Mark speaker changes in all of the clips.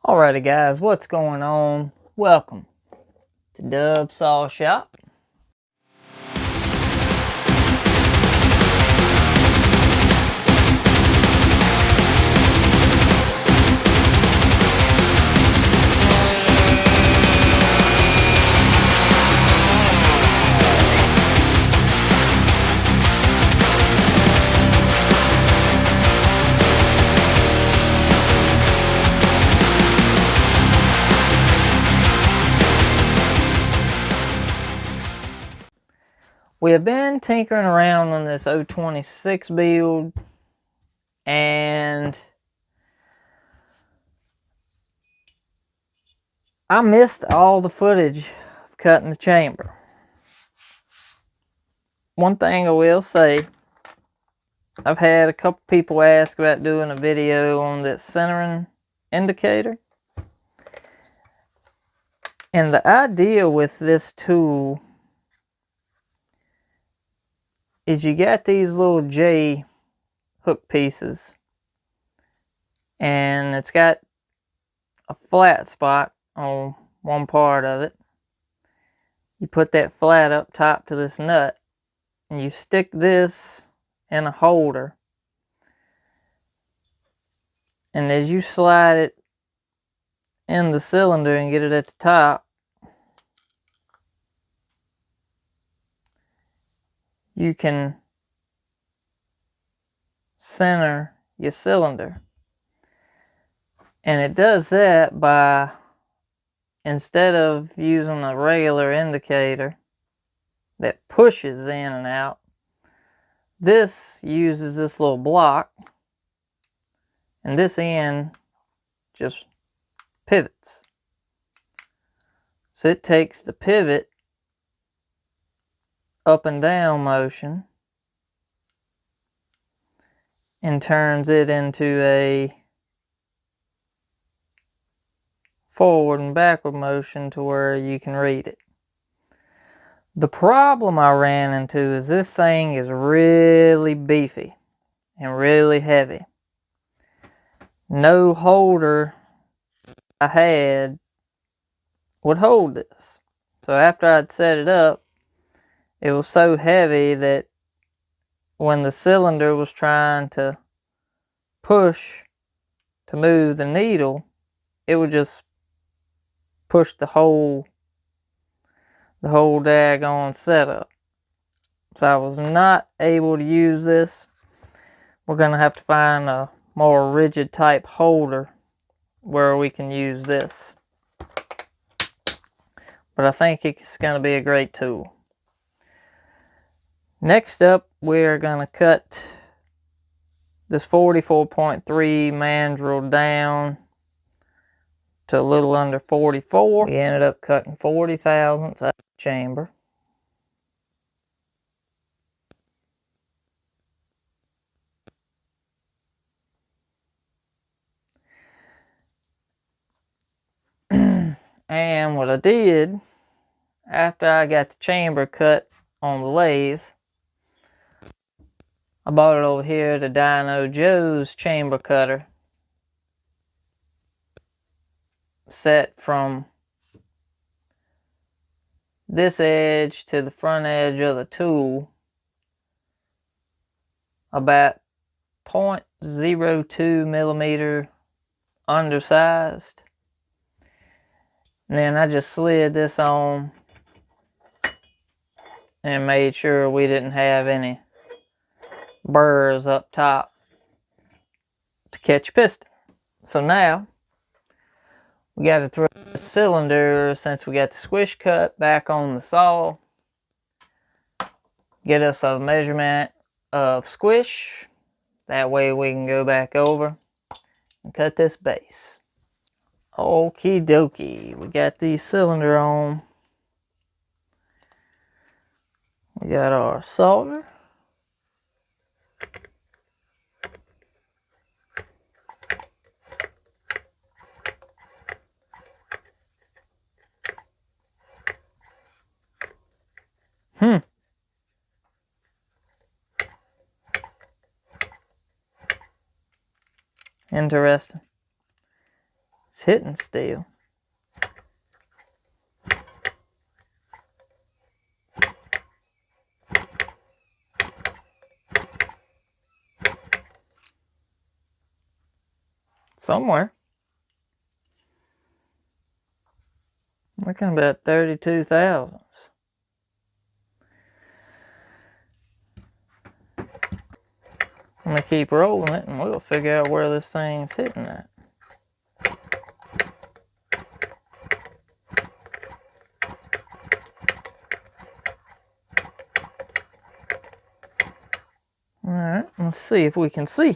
Speaker 1: Alrighty guys, what's going on? Welcome to Dub Saw Shop. We have been tinkering around on this 026 build, and I missed all the footage of cutting the chamber. One thing I will say, I've had a couple people ask about doing a video on that centering indicator. And the idea with this tool is you got these little J hook pieces, and it's got a flat spot on one part of it. You put that flat up top to this nut, and you stick this in a holder, and as you slide it in the cylinder and get it at the top, you can center your cylinder. And it does that by, instead of using a regular indicator that pushes in and out, this uses this little block, and this end just pivots. So it takes the pivot up and down motion and turns it into a forward and backward motion to where you can read it. The problem I ran into is this thing is really beefy and really heavy. No holder I had would hold this. So after I'd set it up, it was so heavy that when the cylinder was trying to push to move the needle, it would just push the whole daggone setup. So I was not able to use this. We're gonna have to find a more rigid type holder where we can use this. But I think it's gonna be a great tool. Next up, we're gonna cut this 44.3 mandrel down to a little under 44. We ended up cutting 40 thousandths out of the chamber. And what I did, after I got the chamber cut on the lathe, I bought it over here to Dino Joe's chamber cutter, set from this edge to the front edge of the tool about 0.02 millimeter undersized. And then I just slid this on and made sure we didn't have any burrs up top to catch piston. So now we got to throw the cylinder, since we got the squish cut, back on the saw. Get us a measurement of squish. That way we can go back over and cut this base. Okie dokie, we got the cylinder on. We got our solder. Interesting. It's hitting still. Somewhere. Looking about 32 thousandths. I'm gonna keep rolling it and we'll figure out where this thing's hitting at. Alright, let's see if we can see.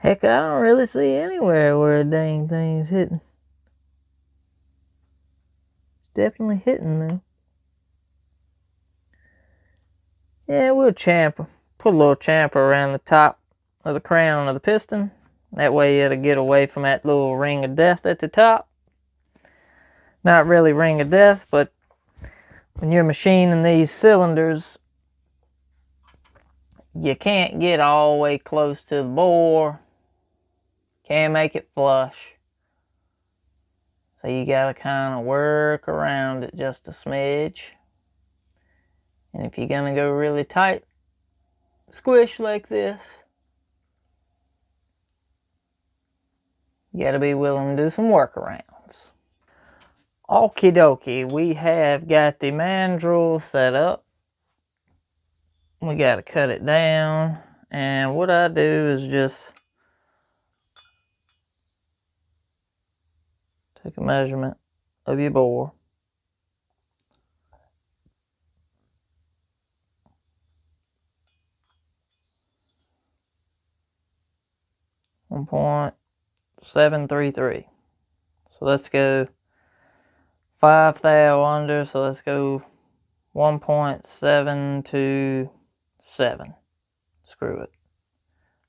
Speaker 1: Heck, I don't really see anywhere where a dang thing's hitting. It's definitely hitting though. Yeah, we'll chamfer. Put a little chamfer around the top of the crown of the piston. That way it'll get away from that little ring of death at the top. Not really ring of death, but when you're machining these cylinders, you can't get all the way close to the bore. Can't make it flush. So you gotta kind of work around it just a smidge. And if you're gonna go really tight, squish like this, you gotta be willing to do some workarounds. Okie dokie, we have got the mandrel set up. We gotta cut it down. And what I do is just take a measurement of your bore. .733. So let's go 5 thou under, so let's go 1.727. Screw it.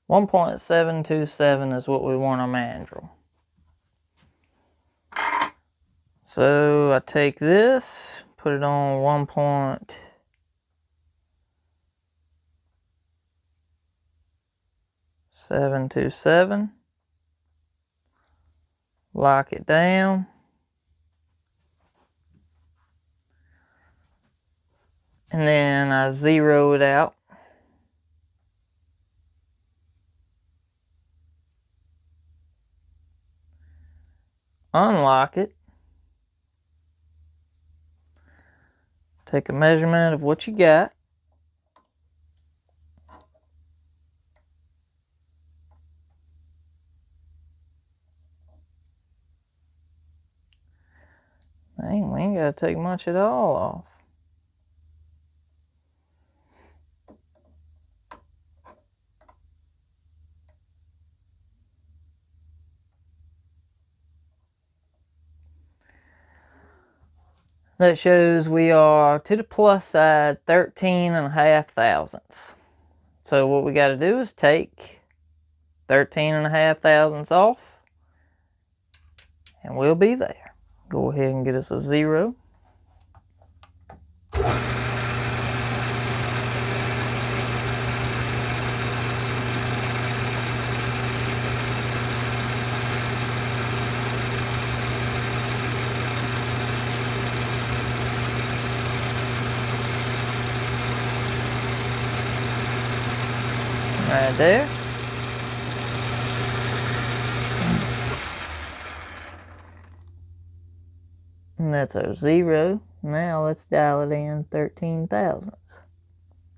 Speaker 1: 1.727 is what we want our mandrel. So I take this, put it on 1.727, lock it down, and then I zero it out. Unlock it. Take a measurement of what you got. Dang, we ain't got to take much at all off. That shows we are to the plus side 13.5 thousandths. So what we got to do is take 13.5 thousandths off and we'll be there. Go ahead and get us a zero. Right there. And that's our zero. Now let's dial it in 13 thousandths.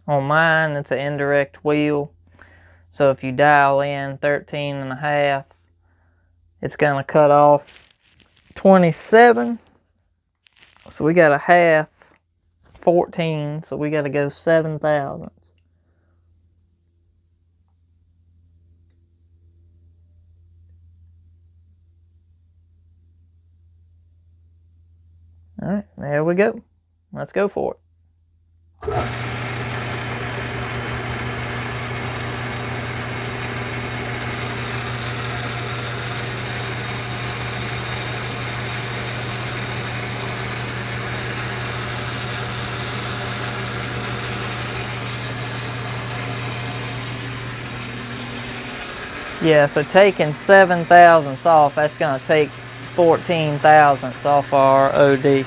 Speaker 1: On mine, it's an indirect wheel. So if you dial in 13.5, it's going to cut off 27. So we got a half 14. So we got to go 7 thousandths. Alright, there we go. Let's go for it. Yeah, so taking 7 thousandths off, that's going to take 14 thousandths off our OD.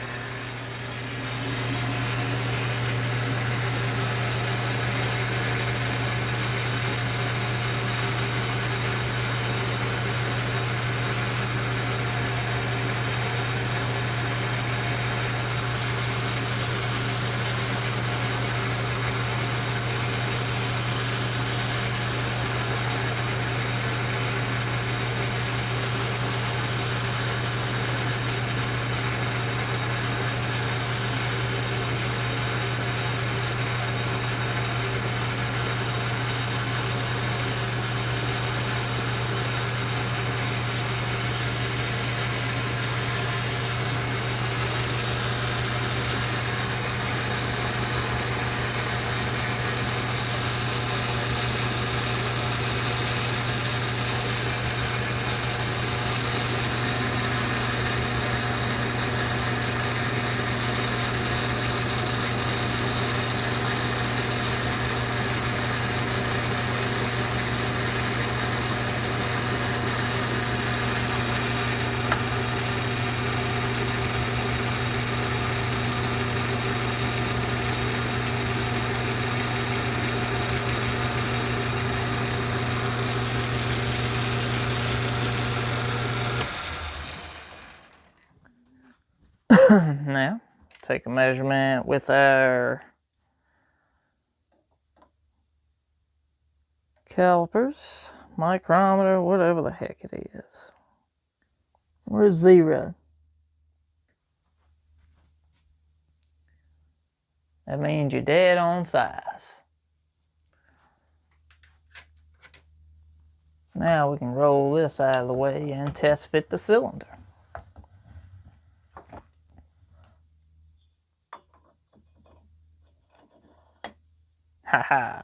Speaker 1: Now, take a measurement with our calipers, micrometer, whatever the heck it is. Where's 0? That means you're dead on size. Now we can roll this out of the way and test fit the cylinder. Haha.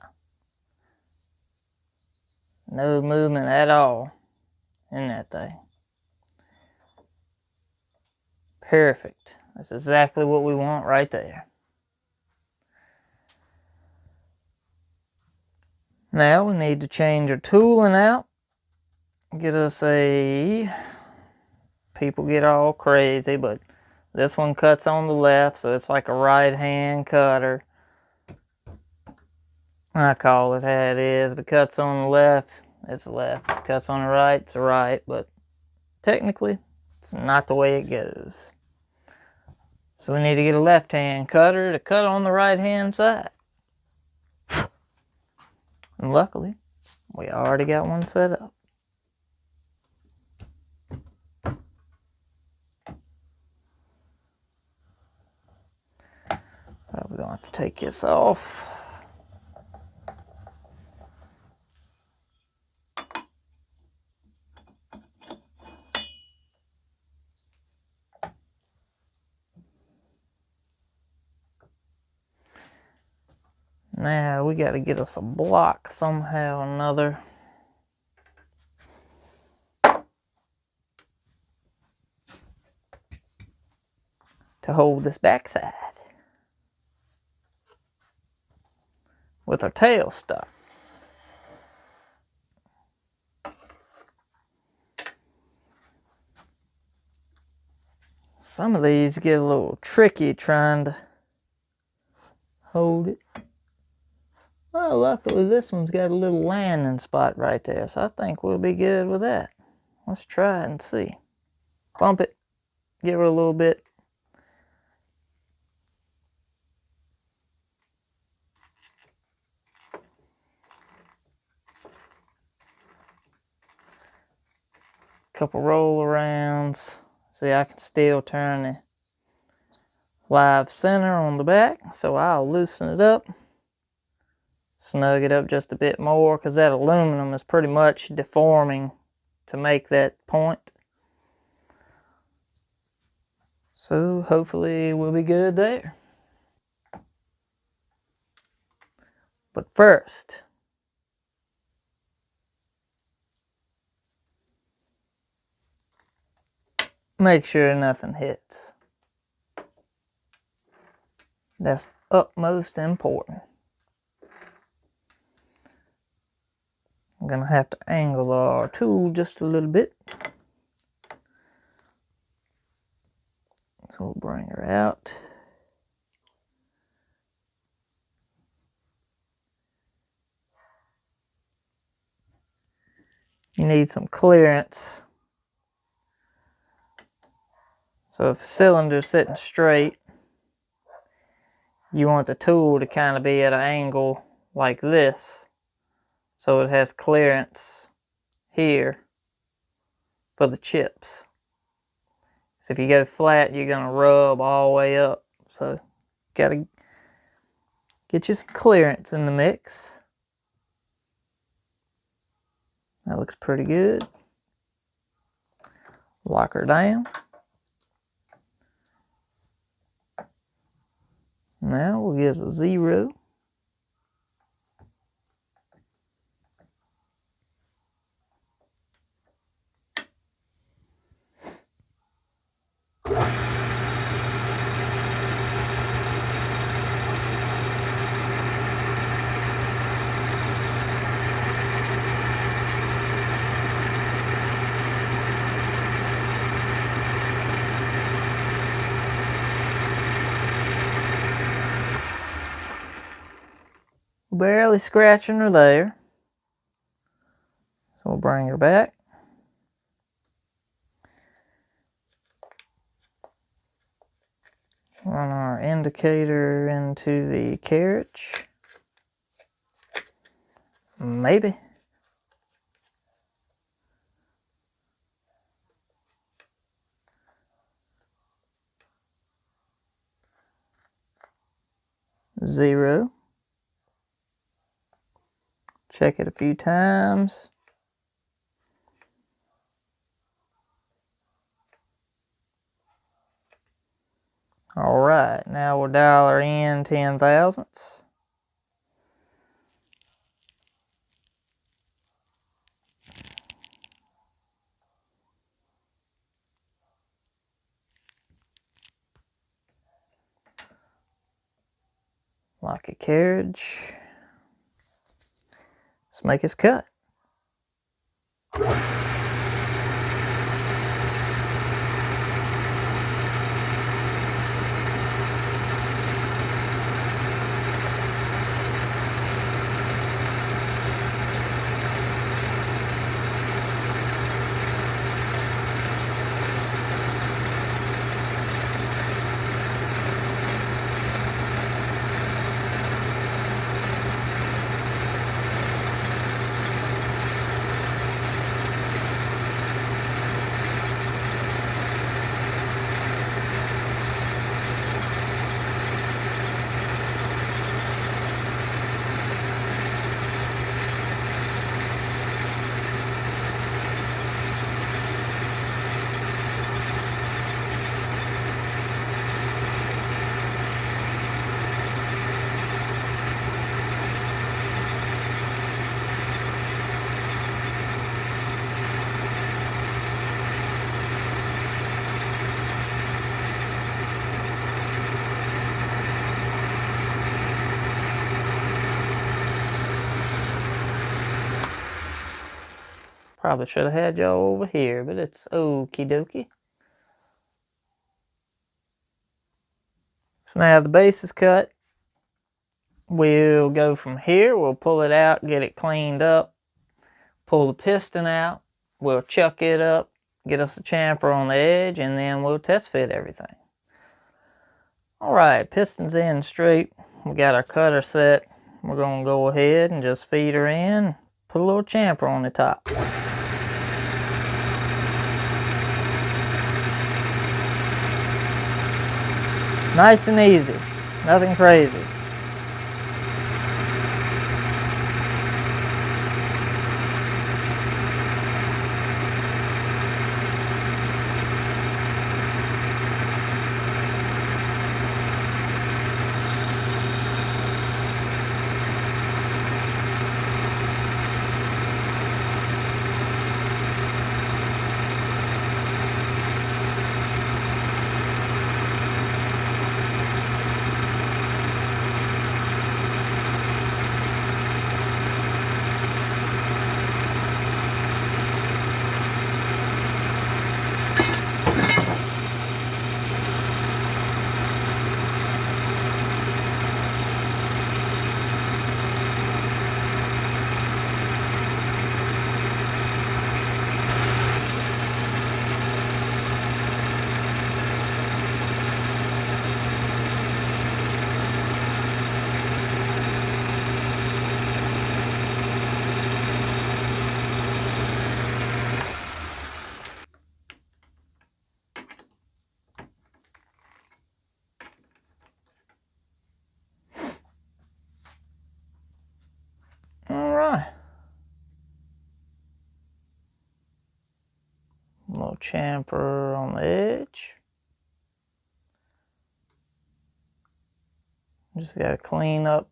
Speaker 1: No movement at all in that thing. Perfect. That's exactly what we want right there. Now we need to change our tooling out. Get us a... People get all crazy, but this one cuts on the left, so it's like a right-hand cutter. I call it how it is. If it cuts on the left, it's left. If it cuts on the right, it's right. But technically, it's not the way it goes. So we need to get a left-hand cutter to cut on the right-hand side. And luckily, we already got one set up. We're going to have to take this off. Now we got to get us a block somehow or another. To hold this backside. With our tail stuck. Some of these get a little tricky trying to hold it. Well, luckily this one's got a little landing spot right there, so I think we'll be good with that. Let's try it and see. Bump it, give her a little bit. Couple roll arounds. See, I can still turn the live center on the back, so I'll loosen it up. Snug it up just a bit more, because that aluminum is pretty much deforming to make that point. So hopefully we'll be good there. But first, make sure nothing hits. That's utmost important. I'm gonna have to angle our tool just a little bit. So we'll bring her out. You need some clearance. So if a cylinder's sitting straight, you want the tool to kind of be at an angle like this, so it has clearance here for the chips. So if you go flat, you're gonna rub all the way up. So gotta get you some clearance in the mix. That looks pretty good. Lock her down. Now we'll give it a 0. Barely scratching her there. So we'll bring her back. Run our indicator into the carriage. Maybe. Zero. Check it a few times. Alright, now we'll dial her in 10 thousandths. Lock a carriage. Let's make his cut. Probably should have had y'all over here, but it's okie dokie. So now the base is cut. We'll go from here, we'll pull it out, get it cleaned up, pull the piston out, we'll chuck it up, get us a chamfer on the edge, and then we'll test fit everything. Alright, piston's in straight. We got our cutter set. We're going to go ahead and just feed her in, put a little chamfer on the top. Nice and easy, nothing crazy. chamfer on the edge. Just got to clean up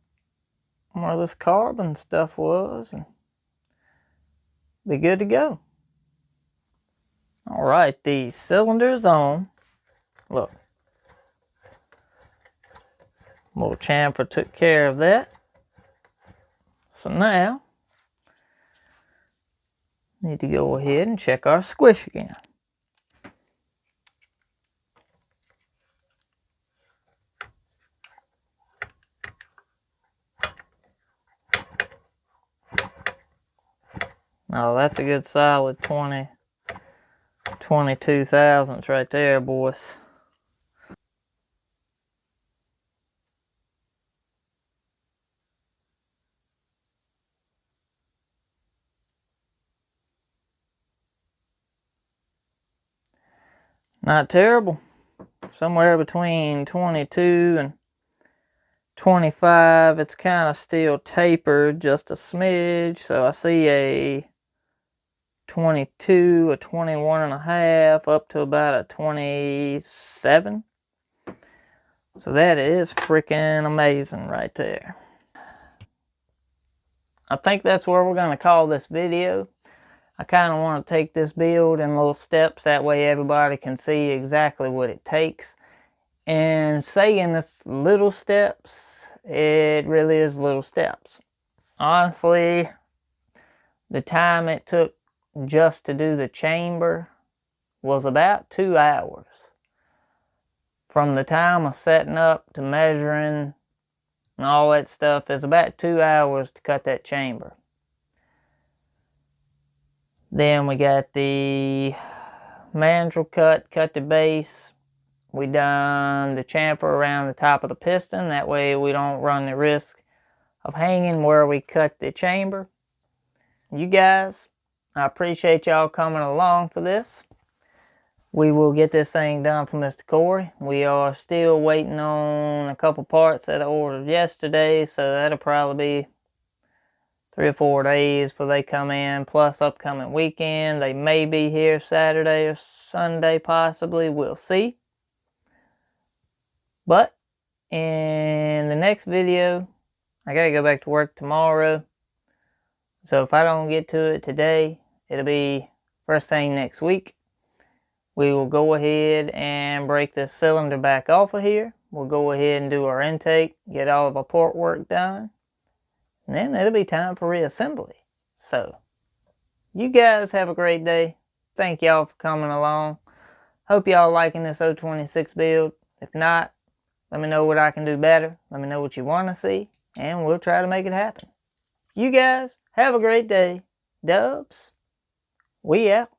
Speaker 1: where this carbon stuff was and be good to go. All right, the cylinder's on. Look, little chamfer took care of that. So now, need to go ahead and check our squish again. Oh, that's a good solid 22 thousandths right there, boys. Not terrible. Somewhere between 22 and 25. It's kind of still tapered just a smidge. So I see a 22, a 21 and a half, up to about a 27. So that is freaking amazing right there. I think that's where we're going to call this video. I kind of want to take this build in little steps. That way everybody can see exactly what it takes. And saying it's little steps, it really is little steps. Honestly, the time it took just to do the chamber was about 2 hours. From the time of setting up to measuring and all that stuff, is about 2 hours to cut that chamber. Then we got the mandrel cut the base. We done the chamfer around the top of the piston. That way we don't run the risk of hanging where we cut the chamber. You guys, I appreciate y'all coming along for this. We will get this thing done for Mr. Corey. We are still waiting on a couple parts that I ordered yesterday, so that'll probably be 3 or 4 days before they come in, plus upcoming weekend. They may be here Saturday or Sunday possibly. We'll see. But in the next video, I gotta go back to work tomorrow. So if I don't get to it today, it'll be first thing next week. We will go ahead and break this cylinder back off of here. We'll go ahead and do our intake, get all of our port work done. And then it'll be time for reassembly. So, you guys have a great day. Thank y'all for coming along. Hope y'all liking this 026 build. If not, let me know what I can do better. Let me know what you want to see. And we'll try to make it happen. You guys have a great day. Dubs, we out.